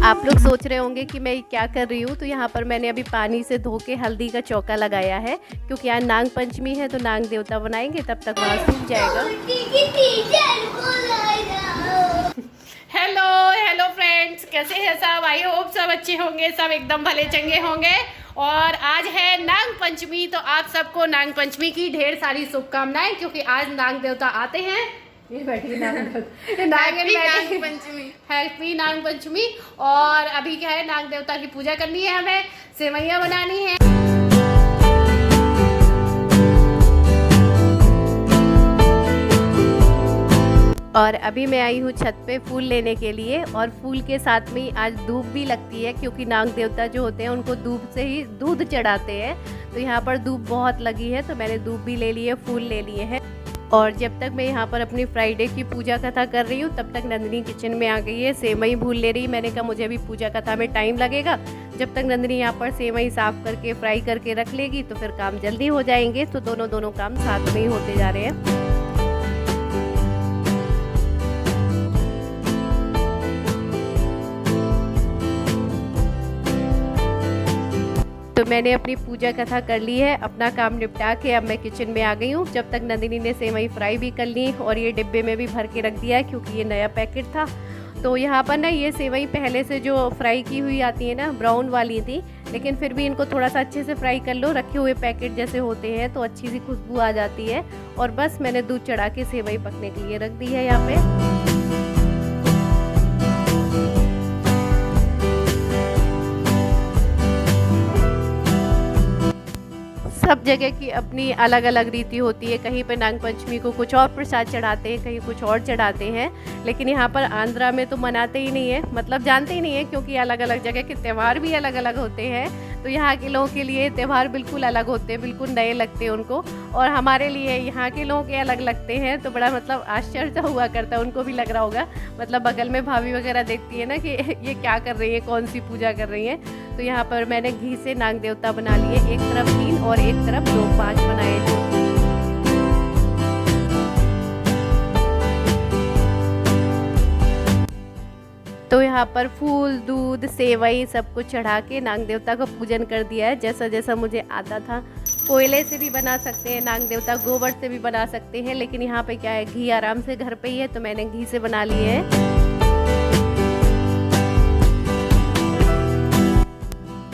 आप लोग सोच रहे होंगे कि मैं क्या कर रही हूँ। तो यहाँ पर मैंने अभी पानी से धो के हल्दी का चौका लगाया है, क्योंकि आज नाग पंचमी है तो नाग देवता बनाएंगे, तब तक वहाँ सूख जाएगा। हेलो फ्रेंड्स, कैसे हैं सब? आई होप सब अच्छे होंगे, सब एकदम भले चंगे होंगे। और आज है नाग पंचमी, तो आप सबको नाग पंचमी की ढेर सारी शुभकामनाएं, क्योंकि आज नाग देवता आते हैं। ये बैठी नाग पंचमी, हैप्पी नाग पंचमी। और अभी क्या है, नाग देवता की पूजा करनी है, हमें सेवैयां बनानी है। और अभी मैं आई हूँ छत पे फूल लेने के लिए, और फूल के साथ में आज दूब भी लगती है, क्योंकि नाग देवता जो होते हैं उनको दूब से ही दूध चढ़ाते हैं। तो यहाँ पर दूब बहुत लगी है, तो मैंने दूब भी ले लिए, फूल ले लिए हैं। और जब तक मैं यहाँ पर अपनी फ्राइडे की पूजा कथा कर रही हूँ, तब तक नंदिनी किचन में आ गई है, सेवई भून ले रही। मैंने कहा मुझे अभी पूजा कथा में टाइम लगेगा, जब तक नंदिनी यहाँ पर सेवई साफ करके फ्राई करके रख लेगी तो फिर काम जल्दी हो जाएंगे। तो दोनों काम साथ में ही होते जा रहे हैं। तो मैंने अपनी पूजा कथा कर ली है, अपना काम निपटा के अब मैं किचन में आ गई हूँ। जब तक नंदिनी ने सेवई फ्राई भी कर ली, और ये डिब्बे में भी भर के रख दिया है, क्योंकि ये नया पैकेट था। तो यहाँ पर ना ये सेवई पहले से जो फ्राई की हुई आती है ना, ब्राउन वाली थी, लेकिन फिर भी इनको थोड़ा सा अच्छे से फ्राई कर लो, रखे हुए पैकेट जैसे होते हैं, तो अच्छी सी खुशबू आ जाती है। और बस मैंने दूध चढ़ा के सेवई पकने के लिए रख दी है यहाँ पे। सब जगह की अपनी अलग अलग रीति होती है। कहीं पे नाग पंचमी को कुछ और प्रसाद चढ़ाते हैं, कहीं कुछ और चढ़ाते हैं, लेकिन यहाँ पर आंध्रा में तो मनाते ही नहीं है, मतलब जानते ही नहीं है, क्योंकि अलग अलग जगह के त्यौहार भी अलग अलग होते हैं। तो यहाँ के लोगों के लिए त्यौहार बिल्कुल अलग होते हैं, बिल्कुल नए लगते हैं उनको, और हमारे लिए यहाँ के लोगों के अलग लगते हैं। तो बड़ा मतलब आश्चर्य हुआ करता है, उनको भी लग रहा होगा। मतलब बगल में भाभी वगैरह देखती है ना कि ये क्या कर रही है, कौन सी पूजा कर रही है। तो यहाँ पर मैंने घी से नाग देवता बना लिए, एक तरफ 3 और एक तरफ 2, 5 बनाए। तो यहाँ पर फूल, दूध, सेवई सब कुछ चढ़ा के नाग देवता का पूजन कर दिया है, जैसा जैसा मुझे आता था। कोयले से भी बना सकते हैं नाग देवता, गोबर से भी बना सकते हैं, लेकिन यहाँ पे क्या है, घी आराम से घर पे ही है, तो मैंने घी से बना लिए है।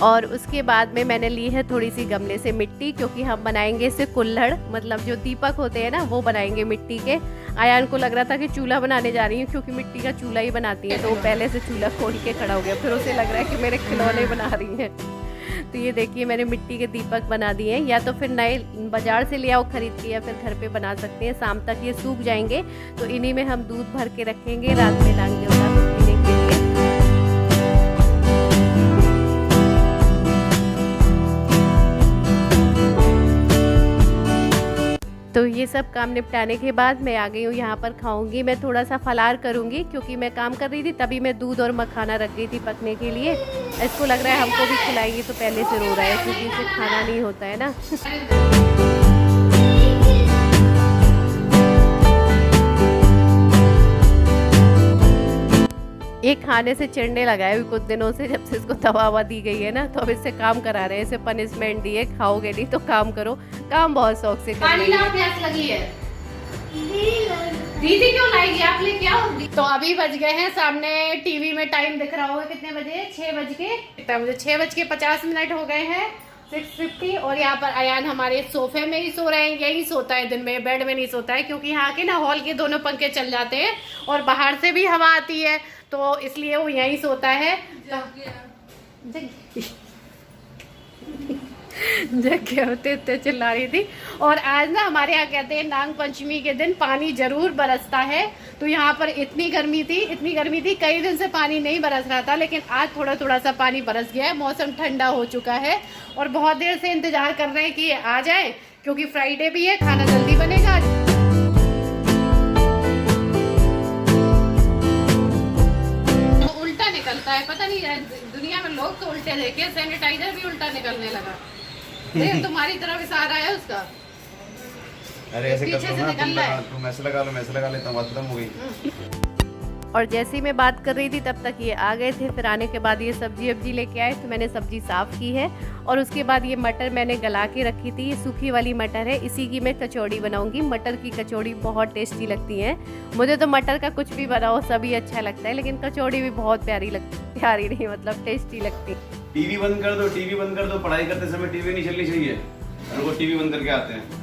और उसके बाद में मैंने ली है थोड़ी सी गमले से मिट्टी, क्योंकि हम बनाएंगे इससे कुल्हड़, मतलब जो दीपक होते हैं ना, वो बनाएंगे मिट्टी के। आयान को लग रहा था कि चूल्हा बनाने जा रही हूँ, क्योंकि मिट्टी का चूल्हा ही बनाती है, तो वो पहले से चूल्हा खोल के खड़ा हो गया। फिर उसे लग रहा है कि मेरे खिलौने बना रही हैं। तो ये देखिए मैंने मिट्टी के दीपक बना दिए हैं, या तो फिर नए बाजार से ले आओ खरीद के, या फिर घर पे बना सकते हैं। शाम तक ये सूख जाएंगे, तो इन्हीं में हम दूध भर के रखेंगे रात में नाग देवता को पीने के लिए। तो ये सब काम निपटाने के बाद मैं आ गई हूँ यहाँ पर। खाऊंगी मैं, थोड़ा सा फलार करूँगी, क्योंकि मैं काम कर रही थी तभी मैं दूध और मखाना रख गई थी पकने के लिए। इसको लग रहा है हमको भी खिलाएगी, तो पहले से रो रहा है, क्योंकि इसे खाना नहीं होता है ना। ये खाने से चिढ़ने लगा है कुछ दिनों से, जब से इसको दवा दी गई है ना, तो अब इससे काम करा रहे हैं, इसे पनिशमेंट दिए, खाओगे नहीं तो काम करो। काम बहुत शौक से कर रही है। प्यास लगी है दीदी, क्यों लाएगी आप, लेके आओ। तो अभी बज गए हैं, सामने टीवी में टाइम दिख रहा होगा, कितने बजे, 6 बज के, कितना मुझे 6:50 हो गए हैं, 6:50। और यहाँ पर अयान हमारे सोफे में ही सो रहे हैं, यही सोता है दिन में, बेड में नहीं सोता है, क्योंकि यहाँ के ना हॉल के दोनों पंखे चल जाते हैं और बाहर से भी हवा आती है, तो इसलिए वो यहीं सोता है। जग चिल्ला रही थी। और आज ना हमारे यहाँ कहते हैं नाग पंचमी के दिन पानी जरूर बरसता है। तो यहाँ पर इतनी गर्मी थी, कई दिन से पानी नहीं बरस रहा था, लेकिन आज थोड़ा थोड़ा सा पानी बरस गया है, मौसम ठंडा हो चुका है। और बहुत देर से इंतजार कर रहे हैं कि ये आ जाए, क्योंकि फ्राइडे भी है, खाना जल्दी बनेगा। तो उल्टा निकलता है, पता नहीं दुनिया में लोग तो उल्टे देखे, सैनिटाइजर भी उल्टा निकलने लगा। तुम्हारी तरफ इशारा है उसका। अरे ऐसे कर लो ना, तुम ऐसे लगा लो, मैं ऐसे लगा लेता हूँ, बात खत्म हो गई। और जैसे ही मैं बात कर रही थी तब तक ये आ गए थे। फिर आने के बाद ये सब्जी वब्जी लेके आए, तो मैंने सब्जी साफ़ की है और उसके बाद ये मटर मैंने गला के रखी थी। ये सूखी वाली मटर है, इसी की मैं कचौड़ी बनाऊंगी। मटर की कचौड़ी बहुत टेस्टी लगती है। मुझे तो मटर का कुछ भी बनाओ सभी अच्छा लगता है, लेकिन कचौड़ी भी बहुत प्यारी नहीं मतलब टेस्टी लगती है। टीवी बंद कर दो, टीवी बंद कर दो। पढ़ाई करते समय टीवी नहीं चलनी चाहिए। रुको, टीवी बंद करके आते हैं।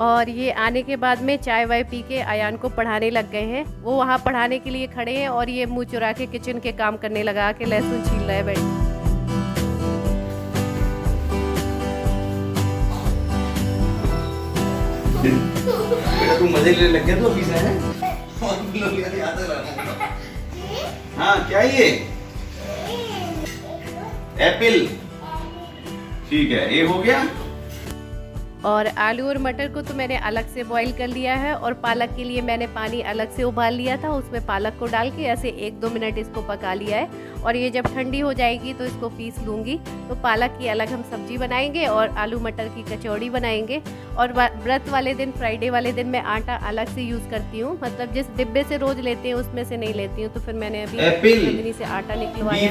और ये आने के बाद में चाय वाय पी के अयान को पढ़ाने लग गए हैं। वो वहाँ पढ़ाने के लिए खड़े हैं और ये मुंह चुरा के किचन के काम करने लगा के लहसुन छील रहा है बैठ। बेटा तू मजे लेने लग गया तो अभी से है? हाँ क्या ये? एप्पल। ठीक है, ये हो गया। और आलू और मटर को तो मैंने अलग से बॉईल कर लिया है और पालक के लिए मैंने पानी अलग से उबाल लिया था। उसमें पालक को डाल के ऐसे 1-2 मिनट इसको पका लिया है और ये जब ठंडी हो जाएगी तो इसको पीस लूँगी। तो पालक की अलग हम सब्जी बनाएंगे और आलू मटर की कचौड़ी बनाएंगे। और व्रत वाले दिन, फ्राइडे वाले दिन मैं आटा अलग से यूज़ करती हूँ, मतलब जिस डिब्बे से रोज़ लेते हैं उसमें से नहीं लेती हूँ। तो फिर मैंने अभी नंदिनी से आटा निकलवाया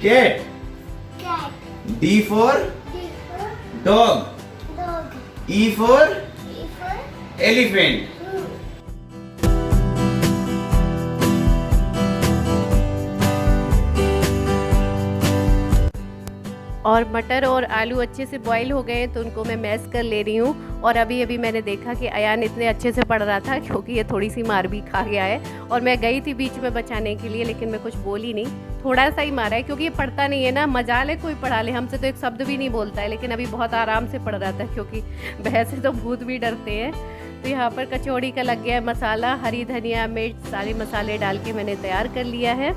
है। D for dog. E for elephant. और मटर और आलू अच्छे से बॉईल हो गए हैं तो उनको मैं मैश कर ले रही हूँ। और अभी अभी मैंने देखा कि अयान इतने अच्छे से पढ़ रहा था क्योंकि ये थोड़ी सी मार भी खा गया है। और मैं गई थी बीच में बचाने के लिए, लेकिन मैं कुछ बोली नहीं, थोड़ा सा ही मारा है क्योंकि ये पढ़ता नहीं है ना। मजाल है कोई पढ़ा ले, हमसे तो एक शब्द भी नहीं बोलता है, लेकिन अभी बहुत आराम से पढ़ रहा था क्योंकि वैसे तो भूत भी डरते हैं। तो यहाँ पर कचौड़ी का लग गया है मसाला, हरी धनिया मिर्च सारे मसाले डाल के मैंने तैयार कर लिया है।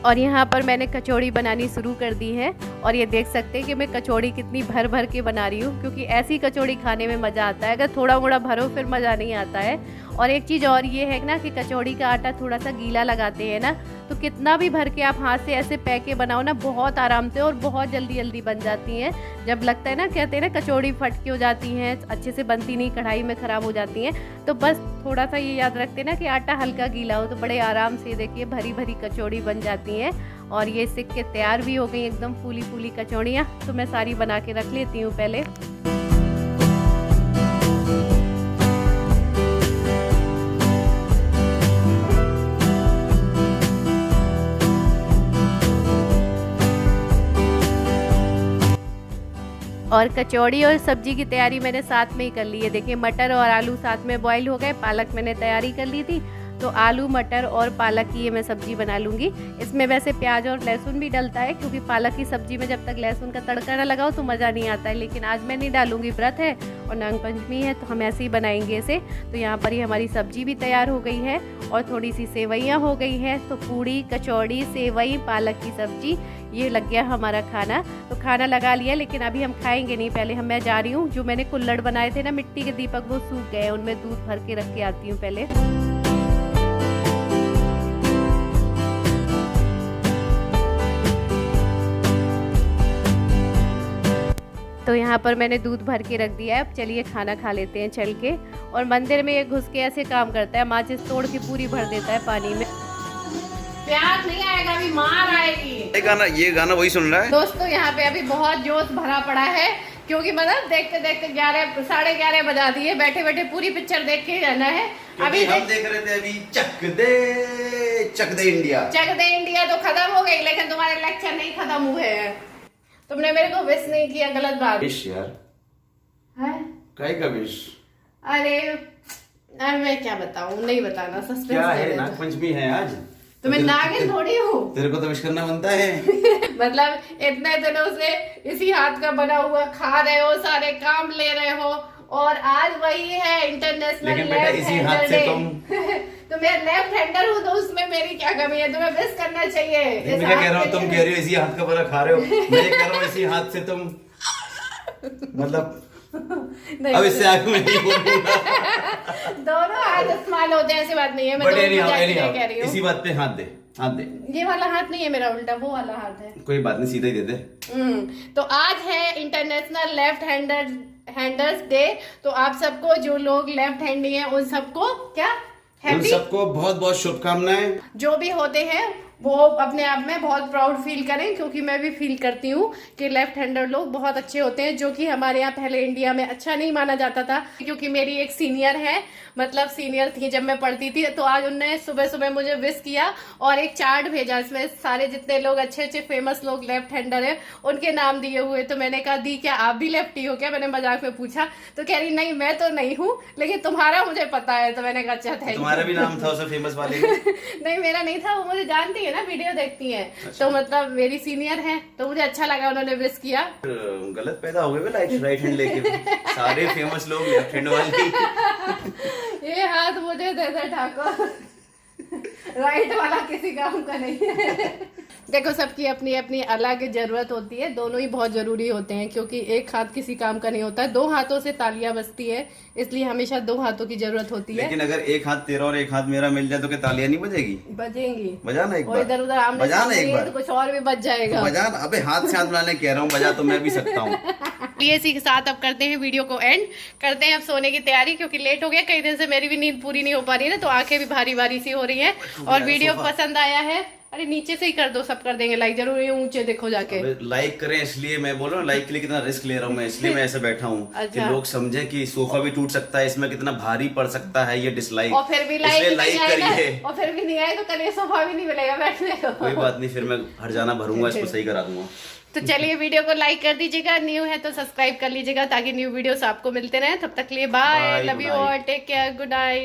और यहाँ पर मैंने कचौड़ी बनानी शुरू कर दी है और ये देख सकते हैं कि मैं कचौड़ी कितनी भर भर के बना रही हूँ, क्योंकि ऐसी कचौड़ी खाने में मज़ा आता है। अगर थोड़ा मोड़ा भरो फिर मज़ा नहीं आता है। और एक चीज़ और ये है ना कि कचौड़ी का आटा थोड़ा सा गीला लगाते हैं ना, तो कितना भी भर के आप हाथ से ऐसे पैके बनाओ ना, बहुत आराम से और बहुत जल्दी जल्दी बन जाती हैं। जब लगता है ना, कहते हैं ना कचौड़ी फटकी हो जाती हैं, अच्छे से बनती नहीं, कढ़ाई में ख़राब हो जाती हैं, तो बस थोड़ा सा ये याद रखते हैं ना कि आटा हल्का गीला हो तो बड़े आराम से देखिए भरी भरी कचौड़ी बन जाती हैं। और ये सिक के तैयार भी हो गई एकदम फूली फूली कचौड़ियाँ। तो मैं सारी बना के रख लेती हूँ पहले। और कचौड़ी और सब्जी की तैयारी मैंने साथ में ही कर ली है। देखिए मटर और आलू साथ में बॉईल हो गए, पालक मैंने तैयारी कर ली थी, तो आलू मटर और पालक की ये मैं सब्ज़ी बना लूँगी। इसमें वैसे प्याज और लहसुन भी डलता है, क्योंकि पालक की सब्ज़ी में जब तक लहसुन का तड़का ना लगाओ तो मज़ा नहीं आता है, लेकिन आज मैं नहीं डालूँगी, व्रत है और नाग पंचमी है तो हम ऐसे ही बनाएंगे इसे। तो यहाँ पर ही हमारी सब्ज़ी भी तैयार हो गई है और थोड़ी सी सेवइयाँ हो गई हैं। तो पूड़ी, कचौड़ी, सेवई, पालक की सब्ज़ी, ये लग गया हमारा खाना। तो खाना लगा लिया, लेकिन अभी हम खाएंगे नहीं, पहले मैं जा रही हूँ। जो मैंने कुल्हड़ बनाए थे ना मिट्टी के दीपक, वो सूख गए, उनमें दूध भर के रख के आती हूँ पहले। तो यहाँ पर मैंने दूध भर के रख दिया है। अब चलिए खाना खा लेते हैं चल के। और मंदिर में ये घुस के ऐसे काम करता है, माचिस तोड़ के पूरी भर देता है पानी में। प्यार नहीं आएगा, अभी मार आएगी। ये गाना वही सुन रहा है दोस्तों। यहाँ पे अभी बहुत जोश भरा पड़ा है, क्योंकि मतलब देखते देखते 11 बजा दिए। बैठे बैठे पूरी पिक्चर देख के रहना है। अभी हम देख रहे थे अभी चक दे इंडिया। चक दे इंडिया तो खत्म हो गई, लेकिन तुम्हारे लेक्चर नहीं खत्म हुए हैं। तुमने मेरे को विश नहीं किया, गलत बात विश यार है। काय का विश? अरे मैं क्या बताऊं, नहीं बताना, सस्पेंस क्या है? नाग पंचमी है आज, तो मैं नागिन थोड़ी हूँ, तेरे को तो विश करना बनता है। मतलब इतने दिनों से इसी हाथ का बना हुआ खा रहे हो, सारे काम ले रहे हो, और आज वही है इंटरनेशनल। लेकिन बेटा इसी हाथ से तुम तो मैं लेफ्ट हैंडर हूँ, तो उसमें मेरी क्या कमी है? तुम्हें विश करना चाहिए। मैं क्या कह रहा हूँ, तुम कह रही हो इसी हाथ का बड़ा खा रहे हो, मैं कह रहा हूँ इसी हाथ से तुम मतलब नहीं, अब इससे आगे मैं नहीं बोलूंगा। दोनों हाथ इस्तेमाल होते हैं, ऐसी बात नहीं है। मैं But दोनों anyhow, मजाक में anyhow, कह रही हूँ। इसी बात पे हाथ दे, हाथ दे। ये वाला हाथ नहीं है मेरा, उल्टा वो वाला हाथ है। कोई बात नहीं, सीधा ही दे दे। तो आज है इंटरनेशनल लेफ्ट हैंडर्स डे। तो आप सबको, जो लोग लेफ्ट हैंडी हैं, उन सबको क्या उन हैप्पी, सबको बहुत बहुत शुभकामनाएं। जो भी होते हैं वो अपने आप में बहुत प्राउड फील करें, क्योंकि मैं भी फील करती हूँ कि लेफ्ट हैंडर लोग बहुत अच्छे होते हैं, जो कि हमारे यहाँ पहले इंडिया में अच्छा नहीं माना जाता था। क्योंकि मेरी एक सीनियर है, मतलब सीनियर थी जब मैं पढ़ती थी, तो आज उनने सुबह सुबह मुझे विश किया और एक चार्ट भेजा, इसमें सारे जितने लोग अच्छे अच्छे फेमस लोग लेफ्ट हैंडर है उनके नाम दिए हुए। तो मैंने कहा दी क्या आप भी लेफ्टी हो क्या, मैंने मजाक में पूछा। तो कह रही नहीं मैं तो नहीं हूँ, लेकिन तुम्हारा मुझे पता है। तो मैंने कहा अच्छा थैंक यू। तुम्हारा भी नाम था उसे फेमस वाले में? नहीं मेरा नहीं था, वो मुझे जानती है ना, वीडियो देखती है। तो मतलब मेरी सीनियर है, तो मुझे अच्छा लगा उन्होंने विश किया। गलत पैदा हो गए राइट हैंड लेके, सारे फेमस लोग लेफ्ट हैंड वाले। ये हाथ मुझे दे दे ठाकुर, राइट वाला किसी काम का नहीं है। देखो सबकी अपनी अपनी अलग जरूरत होती है, दोनों ही बहुत जरूरी होते हैं, क्योंकि एक हाथ किसी काम का नहीं होता है। दो हाथों से तालियां बजती है, इसलिए हमेशा दो हाथों की जरूरत होती है। लेकिन अगर एक हाथ तेरा और एक हाथ मेरा मिल जाए तो क्या तालियां नहीं बजेगी? बजेंगी। बजाना एक और बार, इधर उधर आमने बजाना एक सामने बार, तो कुछ और भी बज जाएगा। तो बजाना। अबे हाथ से हाथ मिलाने कह रहा हूँ, बजा तो मैं भी सकता हूँ। इसी के साथ अब करते हैं वीडियो को एंड, करते हैं अब सोने की तैयारी, क्योंकि लेट हो गया। कई दिन से मेरी भी नींद पूरी नहीं हो पा रही है ना, तो आंखें भी भारी भारी सी हो रही हैं। और वीडियो पसंद आया है, अरे नीचे से ही कर दो, सब कर देंगे लाइक, जरूर ये ऊंचे देखो जाके लाइक करें। इसलिए मैं बोल रहा हूँ लाइक के लिए कितना रिस्क ले रहा हूँ मैं, इसलिए मैं ऐसे बैठा हूँ कि अच्छा। लोग समझे कि सोफा भी टूट सकता है, इसमें कितना भारी पड़ सकता है ये डिसलाइक। और फिर भी लाइक करिए। और फिर भी नहीं आए तो कल ये सोफा भी नहीं मिलेगा बैठने को। कोई बात नहीं, फिर मैं हर जाना भरूंगा, इसको सही करा दूंगा। तो चलिए वीडियो को लाइक कर दीजिएगा, न्यू है तो सब्सक्राइब कर लीजिएगा, ताकि न्यू वीडियोस आपको मिलते रहे। तब तक के लिए bye, Bye, love good you night. All, take care, good night.